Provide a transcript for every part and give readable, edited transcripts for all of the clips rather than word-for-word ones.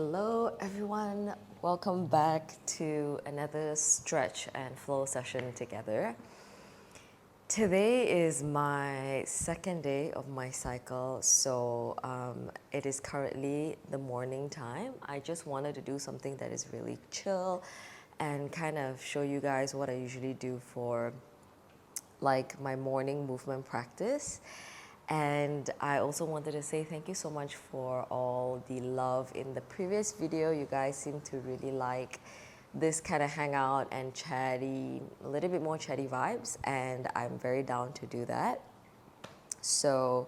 Hello everyone, welcome back to another stretch and flow session together. Today is my second day of my cycle, so it is currently the morning time. I just wanted to do something that is really chill and kind of show you guys what I usually do for like my morning movement practice. And I also wanted to say thank you so much for all the love in the previous video. You guys seem to really like this kind of hangout and chatty, a little bit more chatty vibes, and I'm very down to do that. So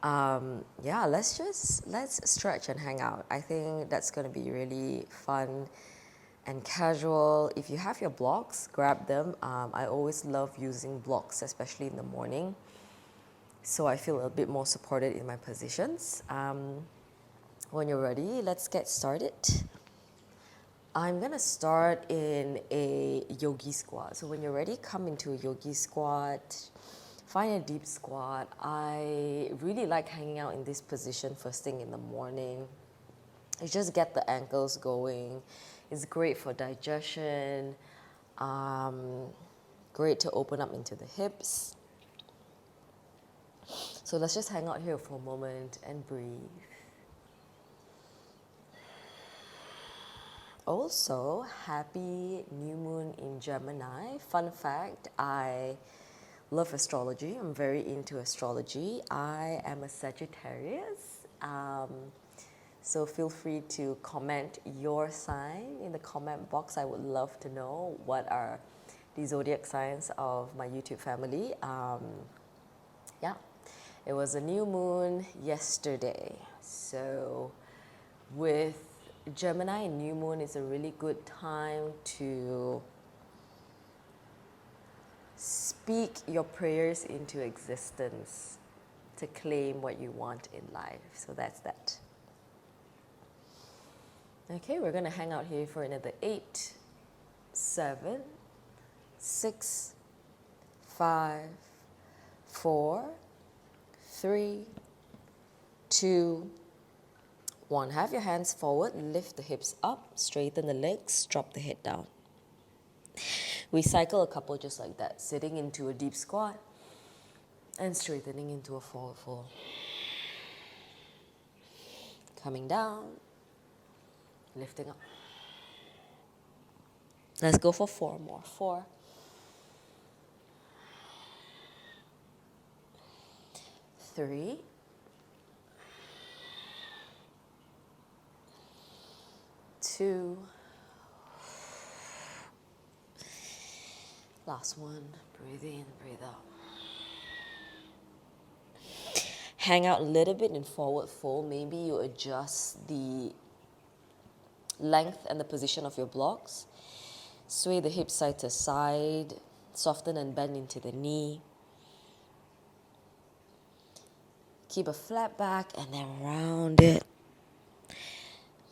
yeah, let's stretch and hang out. I think that's going to be really fun and casual. If you have your blocks, grab them. I always love using blocks, especially in the morning, so I feel a bit more supported in my positions. When you're ready, let's get started. I'm gonna start in a yogi squat. So when you're ready, come into a yogi squat. Find a deep squat. I really like hanging out in this position first thing in the morning. You just get the ankles going. It's great for digestion. Great to open up into the hips. So let's just hang out here for a moment and breathe. Also, happy new moon in Gemini. Fun fact, I love astrology. I'm very into astrology. I am a Sagittarius. So feel free to comment your sign in the comment box. I would love to know what are the zodiac signs of my YouTube family. Yeah. It was a new moon yesterday. So with Gemini, new moon is a really good time to speak your prayers into existence, to claim what you want in life. So that's that. Okay, we're gonna hang out here for another 8, 7, 6, 5, 4, 3, 2, 1. Have your hands forward, lift the hips up, straighten the legs, drop the head down. We cycle a couple just like that, sitting into a deep squat and straightening into a forward fold. Coming down, lifting up. Let's go for 4 more. 4, 3, 2, last one. Breathe in, breathe out. Hang out a little bit in forward fold. Maybe you adjust the length and the position of your blocks. Sway the hips side to side. Soften and bend into the knee. Keep a flat back and then round it.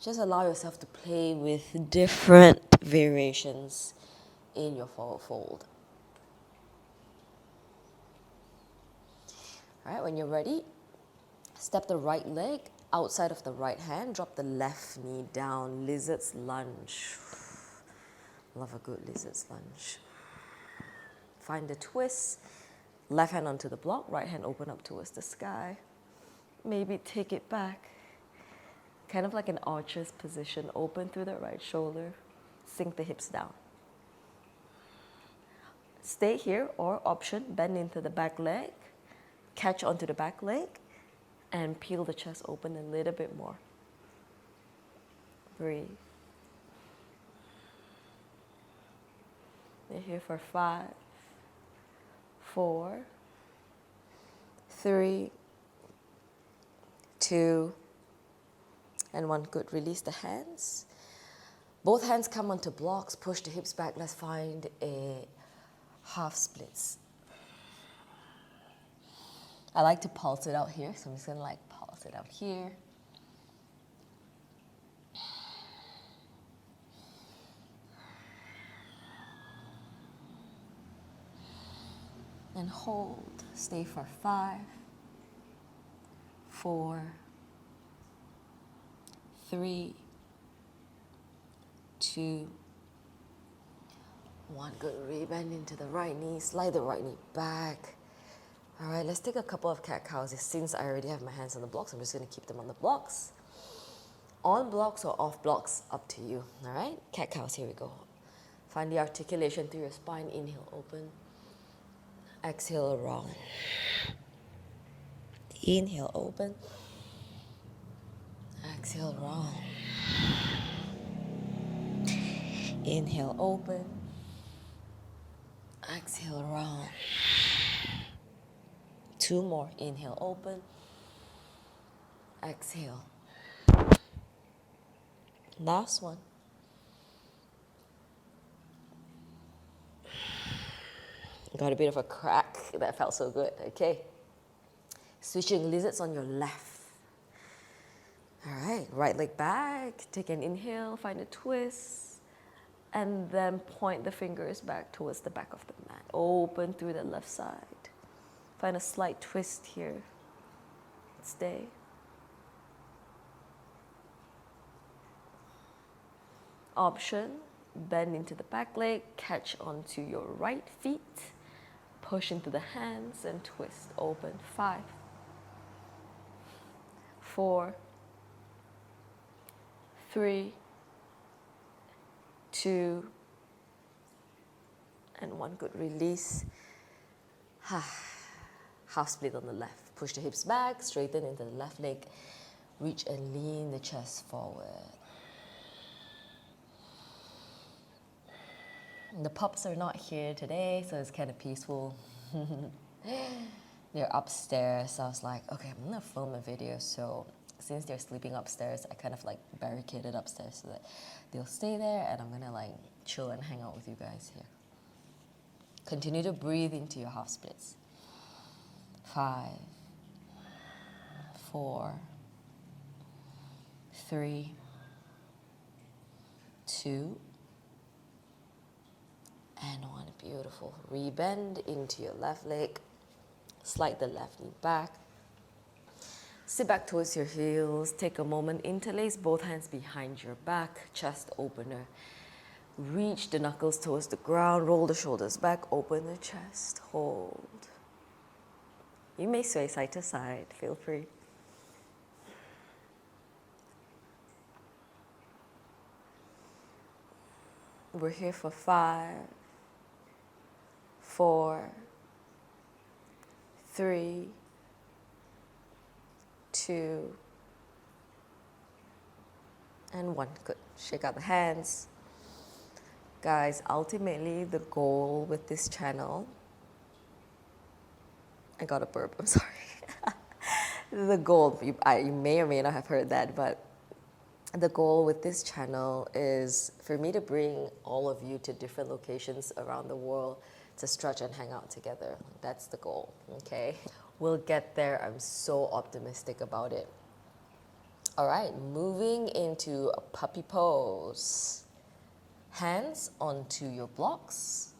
Just allow yourself to play with different variations in your forward fold. All right, when you're ready, step the right leg outside of the right hand, drop the left knee down, lizard's lunge. Love a good lizard's lunge. Find the twist, left hand onto the block, right hand open up towards the sky. Maybe take it back. Kind of like an archer's position, open through the right shoulder, sink the hips down. Stay here, or option, bend into the back leg, catch onto the back leg, and peel the chest open a little bit more. Breathe. We're here for 5, 4, 3, 2, and 1. Good. Release the hands. Both hands come onto blocks. Push the hips back. Let's find a half splits. I like to pulse it out here, so I'm just gonna like pulse it out here. And hold. Stay for 5, 4, 3, 2, 1. Good. Rebend into the right knee. Slide the right knee back. All right, let's take a couple of cat cows. Since I already have my hands on the blocks, I'm just going to keep them on the blocks. On blocks or off blocks, up to you. All right, cat cows, here we go. Find the articulation through your spine. Inhale, open. Exhale, round. Inhale, open. Exhale, round. Inhale, open. Exhale, round. 2 more. Inhale, open. Exhale. Last one. Got a bit of a crack. That felt so good. Okay. Switching lizards on your left. All right. Right leg back. Take an inhale. Find a twist. And then point the fingers back towards the back of the mat. Open through the left side. Find a slight twist here. Stay. Option, bend into the back leg, catch onto your right feet, push into the hands and twist. Open. 5, 4, 3, 2, and 1. Good. Release. Half split on the left. Push the hips back, straighten into the left leg. Reach and lean the chest forward. The pups are not here today, so it's kind of peaceful. They're upstairs, so I was like, okay, I'm gonna film a video. So since they're sleeping upstairs, I kind of like barricaded upstairs so that they'll stay there, and I'm gonna like chill and hang out with you guys here. Continue to breathe into your half splits. 5, 4, 3, 2, and 1. Beautiful. Rebend into your left leg. Slide the left knee back. Sit back towards your heels. Take a moment. Interlace both hands behind your back. Chest opener. Reach the knuckles towards the ground. Roll the shoulders back. Open the chest. Hold. You may sway side to side. Feel free. We're here for 5, 4, 3, 2, and 1. Good. Shake out the hands. Guys, ultimately the goal with this channel, I got a burp, I'm sorry. The goal, you may or may not have heard that, but the goal with this channel is for me to bring all of you to different locations around the world to stretch and hang out together. That's the goal, okay? We'll get there. I'm so optimistic about it. All right, moving into a puppy pose. Hands onto your blocks.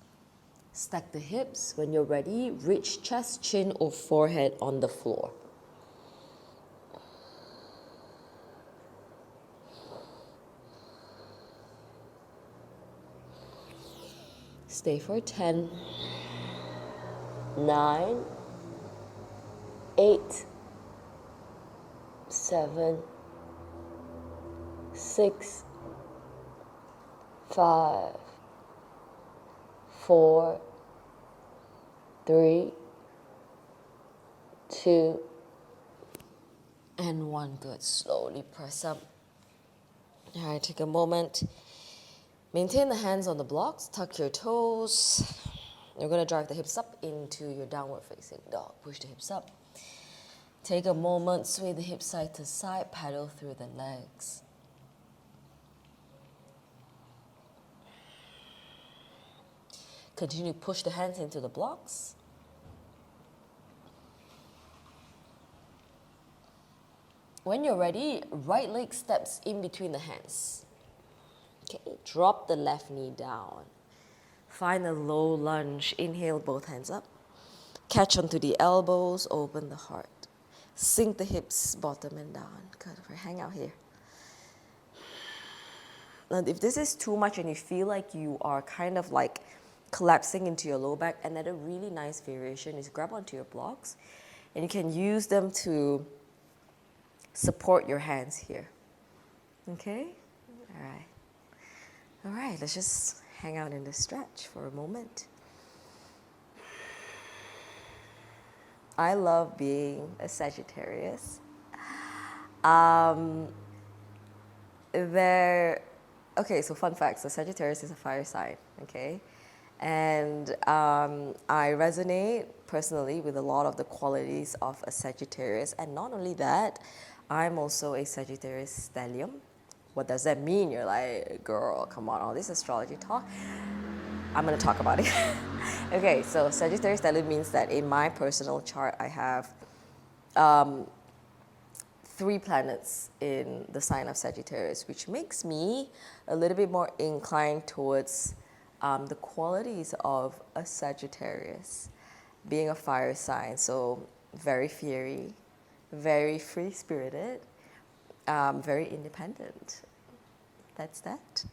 Stack the hips. When you're ready, reach chest, chin, or forehead on the floor. Stay for 10, 9, 8, 7, 6, 5, 4, 3, 2, and 1. Good. Slowly press up. All right, take a moment. Maintain the hands on the blocks. Tuck your toes. You're going to drive the hips up into your downward facing dog. Push the hips up. Take a moment. Sway the hips side to side. Paddle through the legs. Continue to push the hands into the blocks. When you're ready, right leg steps in between the hands. Okay, drop the left knee down. Find a low lunge. Inhale, both hands up. Catch onto the elbows, open the heart. Sink the hips, bottom and down. Good, hang out here. And if this is too much and you feel like you are kind of like collapsing into your low back, another really nice variation is grab onto your blocks and you can use them to support your hands here. Okay? All right. All right, let's just hang out in this stretch for a moment. I love being a Sagittarius. Okay, so fun fact, so Sagittarius is a fire sign, okay? And I resonate personally with a lot of the qualities of a Sagittarius. And not only that, I'm also a Sagittarius stellium. What does that mean? You're like, girl, come on, all this astrology talk. I'm gonna talk about it. Okay, so Sagittarius stellium means that in my personal chart, I have 3 planets in the sign of Sagittarius, which makes me a little bit more inclined towards the qualities of a Sagittarius, being a fire sign. So very fiery, very free-spirited, very independent. That's that.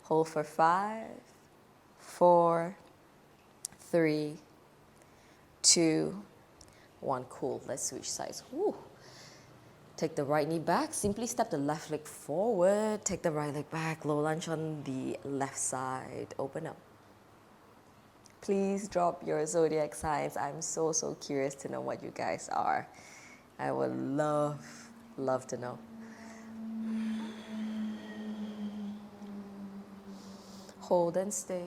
Hold for 5, 4, 3, 2, 1. Cool. Let's switch sides. Woo. Take the right knee back. Simply step the left leg forward. Take the right leg back. Low lunge on the left side. Open up. Please drop your zodiac signs. I'm so curious to know what you guys are. I would love to know. Hold and stay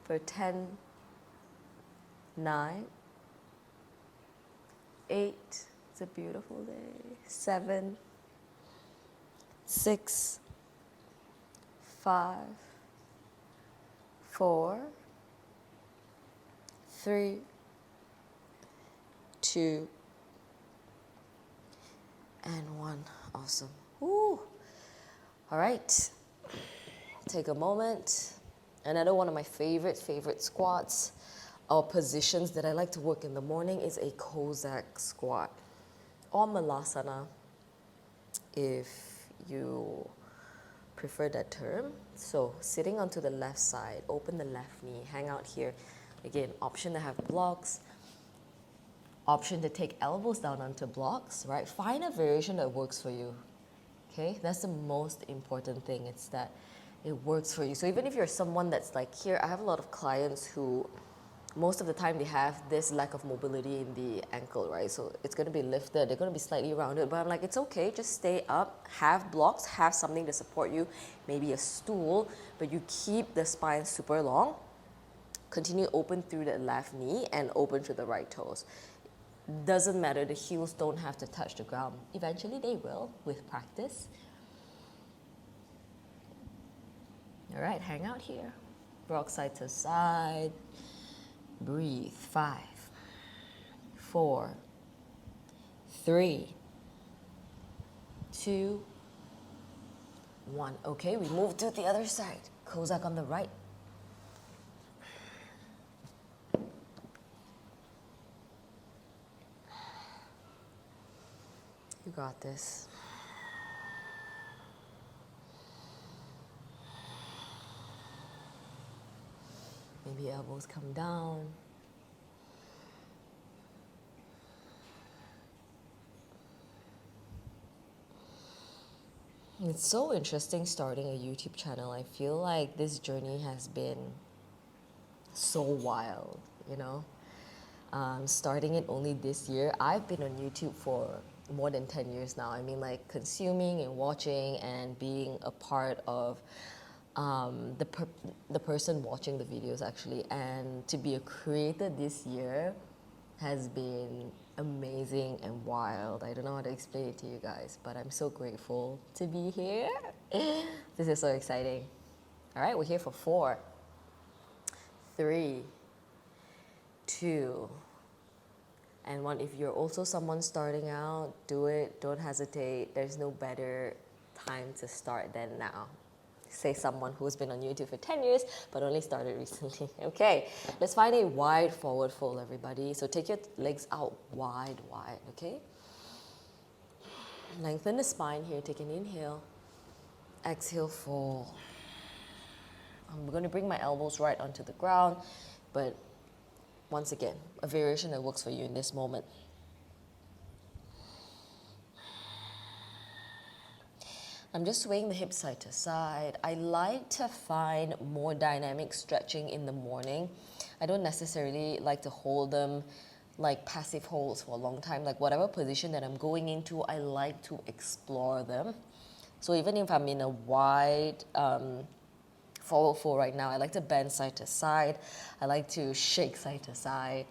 for 10, 9, 8. It's a beautiful day. 7, 6, 5, 4, 3, 2, and 1. Awesome. Woo. All right. Take a moment. Another one of my favorite squats or positions that I like to work in the morning is a Cossack squat or Malasana if you prefer that term. So sitting onto the left side, open the left knee, hang out here. Again, option to have blocks, option to take elbows down onto blocks, right? Find a variation that works for you, okay? That's the most important thing. It's that it works for you. So even if you're someone that's like here, I have a lot of clients who most of the time they have this lack of mobility in the ankle, right? So it's going to be lifted, they're going to be slightly rounded, but I'm like, it's okay, just stay up, have blocks, have something to support you, maybe a stool, but you keep the spine super long. Continue open through the left knee and open through the right toes. Doesn't matter, the heels don't have to touch the ground. Eventually they will with practice. All right, hang out here. Rock side to side. Breathe. 5, 4, 3, 2, 1. Okay, we move to the other side. Cossack on the right. You got this. Maybe elbows come down. It's so interesting starting a YouTube channel. I feel like this journey has been so wild, you know? Starting it only this year. I've been on YouTube for more than 10 years now. I mean, like consuming and watching and being a part of the person watching the videos actually, and to be a creator this year has been amazing and wild. I don't know how to explain it to you guys, but I'm so grateful to be here. This is so exciting. All right, we're here for 4, 3, 2, and 1. If you're also someone starting out, do it. Don't hesitate. There's no better time to start than now. Say someone who's been on YouTube for 10 years but only started recently. Okay, let's find a wide forward fold, everybody. So take your legs out wide, okay? Lengthen the spine here. Take an inhale. Exhale, fold. I'm going to bring my elbows right onto the ground, but once again, a variation that works for you in this moment. I'm just swaying the hips side to side. I like to find more dynamic stretching in the morning. I don't necessarily like to hold them like passive holds for a long time. Like whatever position that I'm going into, I like to explore them. So even if I'm in a wide forward fold right now, I like to bend side to side. I like to shake side to side,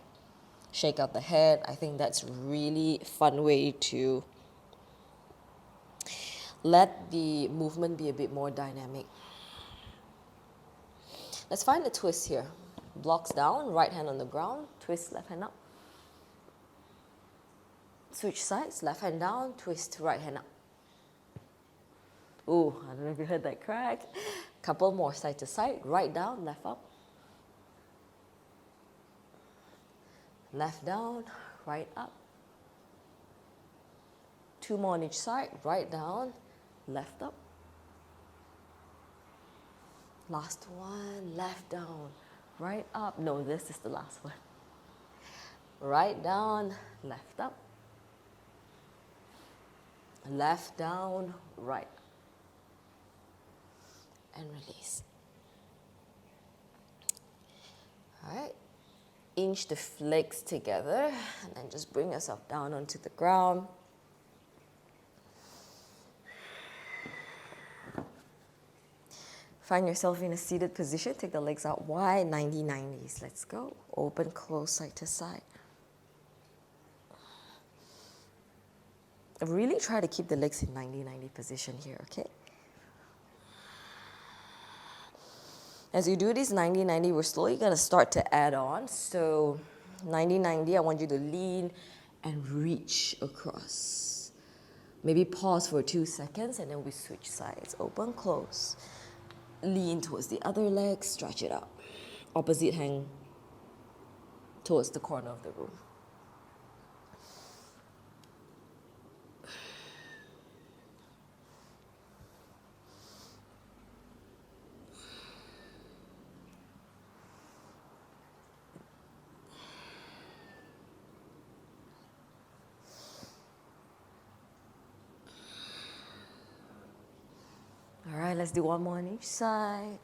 shake out the head. I think that's really fun way to let the movement be a bit more dynamic. Let's find a twist here. Blocks down, right hand on the ground, twist left hand up. Switch sides, left hand down, twist right hand up. Ooh, I don't know if you heard that crack. Couple more side to side, right down, left up. Left down, right up. Two more on each side, right down, left up. Last one, left down, right up. No, this is the last one. Right down, left up. Left down, right. And release. All right. Inch the legs together and then just bring yourself down onto the ground. Find yourself in a seated position. Take the legs out wide, 90-90s. Let's go. Open, close, side to side. Really try to keep the legs in 90-90 position here, okay? As you do this 90-90, we're slowly going to start to add on. So 90-90, I want you to lean and reach across. Maybe pause for 2 seconds and then we switch sides. Open, close. Lean towards the other leg, stretch it out. Opposite hang towards the corner of the room. All right, let's do one more on each side.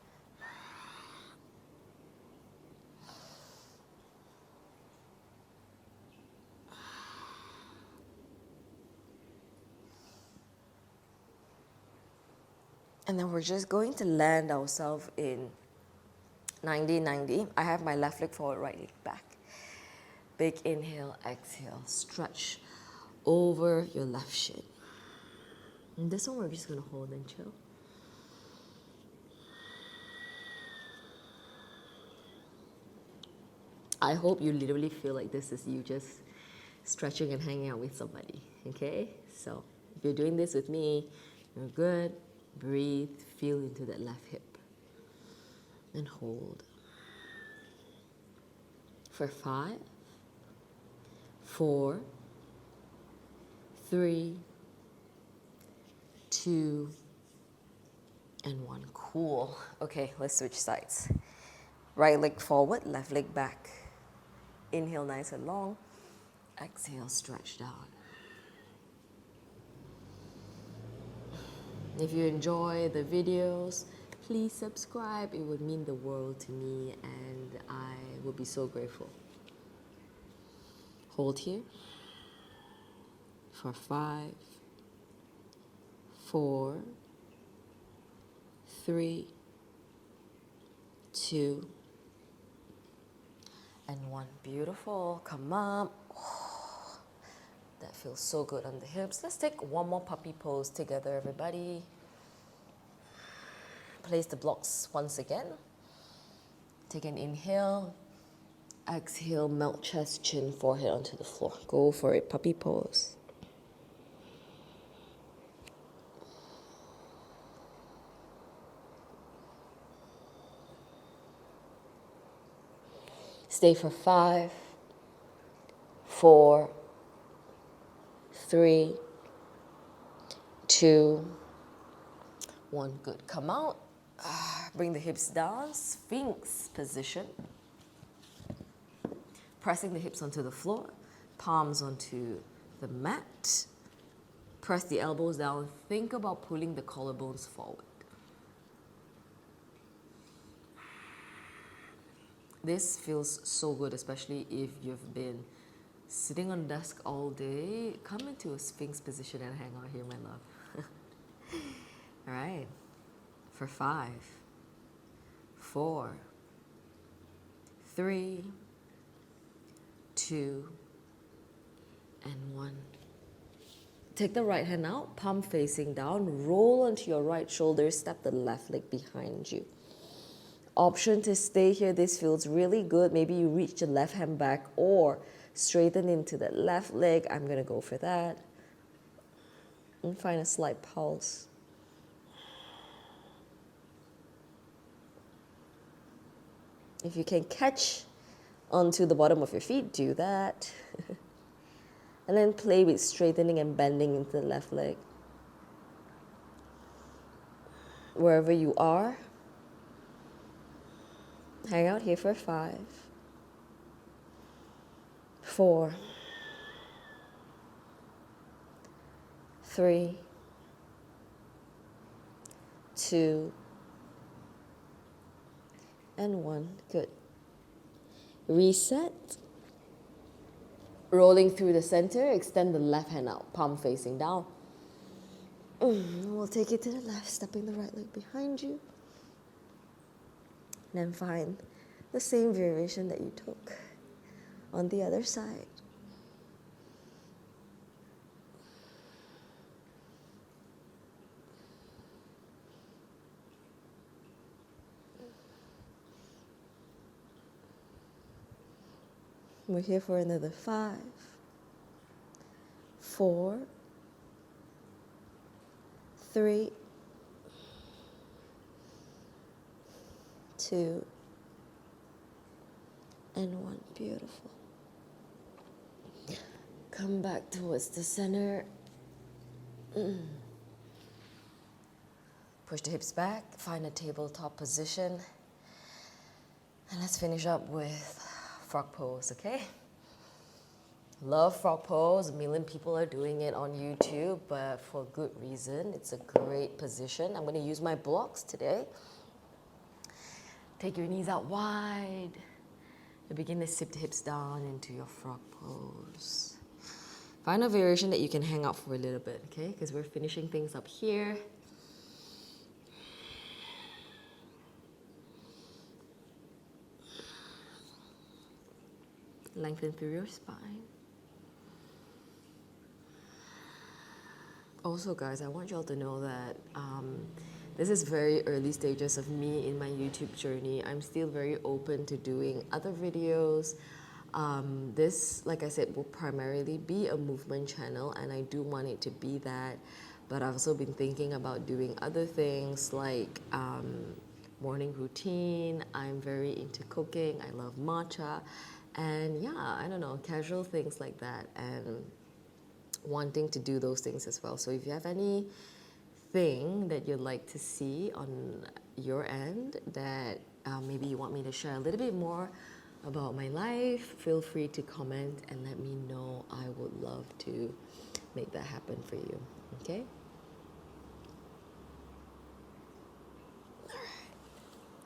And then we're just going to land ourselves in 90-90. I have my left leg forward, right leg back. Big inhale, exhale, stretch over your left shin. And this one we're just gonna hold and chill. I hope you literally feel like this is you just stretching and hanging out with somebody, okay? So if you're doing this with me, you're good. Breathe, feel into that left hip. And hold. For 5, 4, 3, 2, and 1. Cool. Okay, let's switch sides. Right leg forward, left leg back. Inhale nice and long. Exhale, stretch down. If you enjoy the videos, please subscribe. It would mean the world to me and I would be so grateful. Hold here for 5, 4, 3, 2, and 1. Beautiful. Come up. Oh, that feels so good on the hips. Let's take one more puppy pose together, everybody. Place the blocks once again. Take an inhale. Exhale, melt chest, chin, forehead onto the floor. Go for it, puppy pose. Stay for 5, 4, 3, 2, 1, good. Come out. Bring the hips down, sphinx position. Pressing the hips onto the floor, palms onto the mat. Press the elbows down. Think about pulling the collarbones forward. This feels so good, especially if you've been sitting on the desk all day. Come into a sphinx position and hang out here, my love. All right. For 5, 4, 3, 2, and 1. Take the right hand out, palm facing down, roll onto your right shoulder, step the left leg behind you. Option to stay here, this feels really good. Maybe you reach the left hand back or straighten into the left leg. I'm gonna go for that. And find a slight pulse. If you can catch onto the bottom of your feet, do that. And then play with straightening and bending into the left leg. Wherever you are, hang out here for 5, 4, 3, 2, and 1. Good. Reset. Rolling through the center, extend the left hand out, palm facing down. We'll take it to the left, stepping the right leg behind you. Then find the same variation that you took on the other side. We're here for another 5, 4, 3, 2, and 1. Beautiful. Come back towards the center. Push the hips back, find a tabletop position. And let's finish up with frog pose, okay? Love frog pose. A million people are doing it on YouTube, but for good reason. It's a great position. I'm going to use my blocks today. Take your knees out wide. And begin to sip the hips down into your frog pose. Find a variation that you can hang out for a little bit, okay? Because we're finishing things up here. Lengthen through your spine. Also, guys, I want y'all to know that this is very early stages of me in my YouTube journey. I'm still very open to doing other videos. This, like I said, will primarily be a movement channel, and I do want it to be that. But I've also been thinking about doing other things like morning routine. I'm very into cooking. I love matcha. And yeah, I don't know, casual things like that, and wanting to do those things as well. So if you have anything that you'd like to see on your end that maybe you want me to share a little bit more about my life, feel free to comment and let me know. I would love to make that happen for you, okay? All right,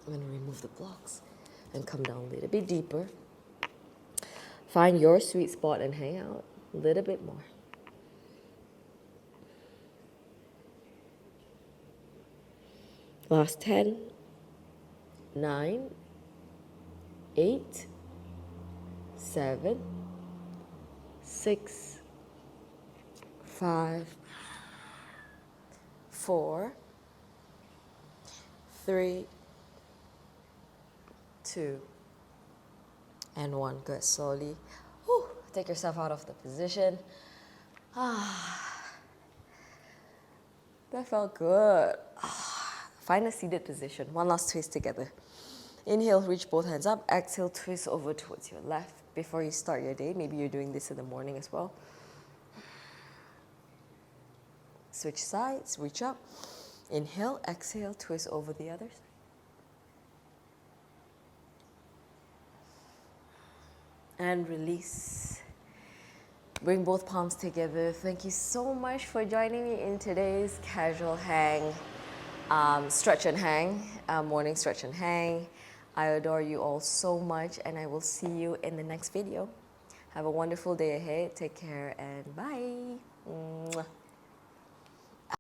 I'm gonna remove the blocks and come down a little bit deeper. Find your sweet spot and hang out a little bit more. Last 10, 9, 8, 7, 6, 5, 4, 3, 2, and 1. Good. Slowly take yourself out of the position. That felt good. Find a seated position. One last twist together. Inhale, reach both hands up. Exhale, twist over towards your left before you start your day. Maybe you're doing this in the morning as well. Switch sides, reach up. Inhale, exhale, twist over the other side. And release. Bring both palms together. Thank you so much for joining me in today's casual hang, stretch and hang, morning stretch and hang. I adore you all so much, and I will see you in the next video. Have a wonderful day ahead. Take care and bye. Mwah.